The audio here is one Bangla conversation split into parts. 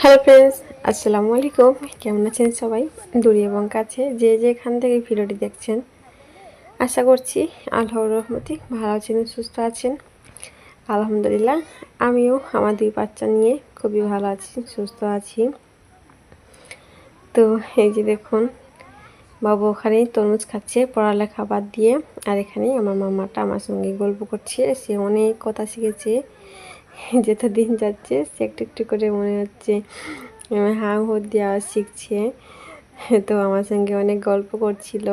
হ্যালো ফ্রেন্ডস, আসসালামু আলাইকুম। কেমন আছেন সবাই দূরে এবং কাছে যে যেখান থেকে ভিডিওটি দেখছেন? আশা করছি আল্লাহর রহমতে ভালো আছেন, সুস্থ আছেন। আলহামদুলিল্লাহ, আমিও আমার দুই বাচ্চা নিয়ে খুবই ভালো আছি, সুস্থ আছি। তো এই যে দেখুন, বাবু ওখানে তরমুজ খাচ্ছে পড়ালেখা বাদ দিয়ে, আর এখানে আমার মামাটা আমার সঙ্গে গল্প করছে। সে অনেক কথা শিখেছে, যত দিন যাচ্ছে সে একটু একটু করে মনে হচ্ছে হাঁ হুঁ দেওয়া শিখছে। তো আমার সঙ্গে অনেক গল্প করছিল,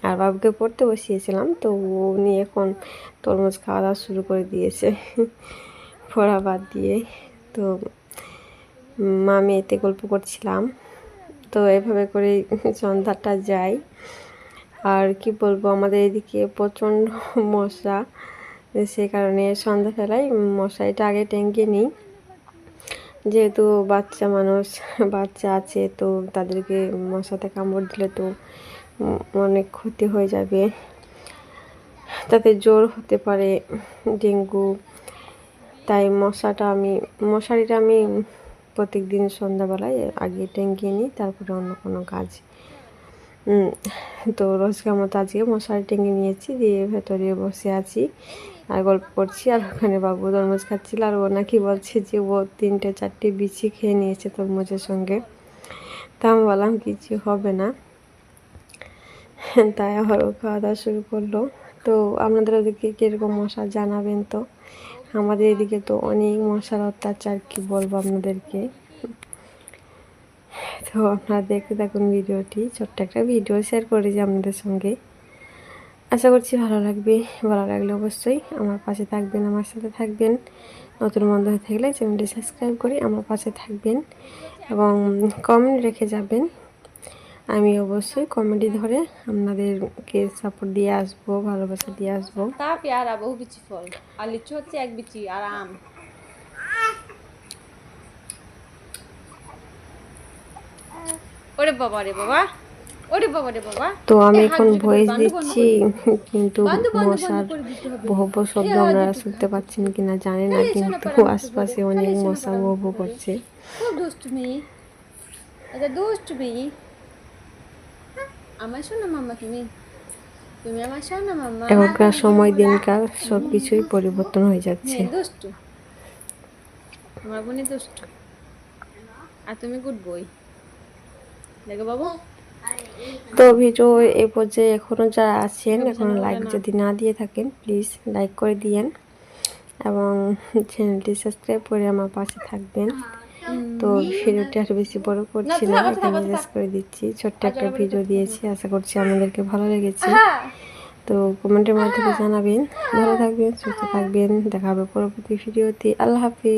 আর বাবুকে পড়তে বসিয়েছিলাম, তো উনি এখন তরমুজ খাওয়া দাওয়া শুরু করে দিয়েছে পড়া বাদ দিয়ে। তো আমি এতে গল্প করছিলাম। তো এভাবে করে সন্ধ্যাটা যায়। আর কি বলবো, আমাদের এদিকে প্রচণ্ড মশা, সে কারণে সন্ধ্যাবেলায় মশারিটা আগে টাঙিয়ে নিই। যেহেতু বাচ্চা মানুষ, বাচ্চা আছে, তো তাদেরকে মশাতে কামড় দিলে তো অনেক ক্ষতি হয়ে যাবে, তাতে জ্বর হতে পারে, ডেঙ্গু। তাই মশারিটা আমি প্রত্যেক দিন সন্ধ্যাবেলায় আগে টাঙিয়ে নিই, তারপরে অন্য কোনো কাজ। তো রোজকার মতো আজকে মশারি টেনে নিয়েছি, দিয়ে ভেতরে বসে আছি আর গল্প করছি। আর ওখানে বাবু তরমুজ খাচ্ছিল, আর ও নাকি বলছে যে ও 3-4টি বিচি খেয়ে নিয়েছে তরমুজের সঙ্গে। তা আমি বললাম কিছু হবে না, তাই আবার ও খাওয়া দাওয়া শুরু করলো। তো আপনাদের ওদিকে কীরকম মশা জানাবেন তো। আমাদের এদিকে তো অনেক মশার অত্যাচার, কি বলবো আপনাদেরকে। তো আপনারা দেখতে থাকুন ভিডিওটি, ছোট্ট একটা ভিডিও শেয়ার করেছি আপনাদের সঙ্গে। আশা করছি ভালো লাগবে। ভালো লাগলে অবশ্যই আমার পাশে থাকবেন, আমার সাথে থাকবেন। নতুন বন্ধু হয়ে থাকলে চ্যানেলটি সাবস্ক্রাইব করে আমার পাশে থাকবেন এবং কমেন্ট রেখে যাবেন। আমি অবশ্যই কমেডি ধরে আপনাদেরকে সাপোর্ট দিয়ে আসবো, ভালোবাসা দিয়ে আসবো। তা পেয়ারা বহু বিচি ফল, আর লিচু হচ্ছে এক বিচি, আর আম। ওরে বাবা রে বাবা, ওরে বাবা রে বাবা। তো আমি এখন ভয়েস দিচ্ছি, কিন্তু মশার ভৌ শব্দ আপনারা শুনতে পাচ্ছেন কিনা জানি না, কিন্তু আশপাশে অনেক মশা ভৌ ভৌ করছে। খুব দুষ্টুমি, এটা দুষ্টুমি। আমার শোনো মাম্মা, তুমি তুমি আমার শোনো মাম্মা। এখনকার সময় দিনকাল সব কিছুই পরিবর্তন হয়ে যাচ্ছে। দুষ্টু, আমার বোনে দুষ্টু, আর তুমি গুড বই। দেখো বাবু। তো ভিডিও এই পর্যায়ে এখনও যারা আছেন, এখনও লাইক যদি না দিয়ে থাকেন প্লিজ লাইক করে দিয়েন এবং চ্যানেলটি সাবস্ক্রাইব করে আমার পাশে থাকবেন। তো ভিডিওটি আর বেশি বড় করছি না, এখানে শেষ করে দিচ্ছি। ছোট্ট একটা ভিডিও দিয়েছি, আশা করছি আমাদেরকে ভালো লেগেছে। তো কমেন্টের মাধ্যমে জানাবেন। ভালো থাকবেন, সুস্থ থাকবেন, দেখা হবে পরবর্তী ভিডিওতে। আল্লাহ হাফিজ।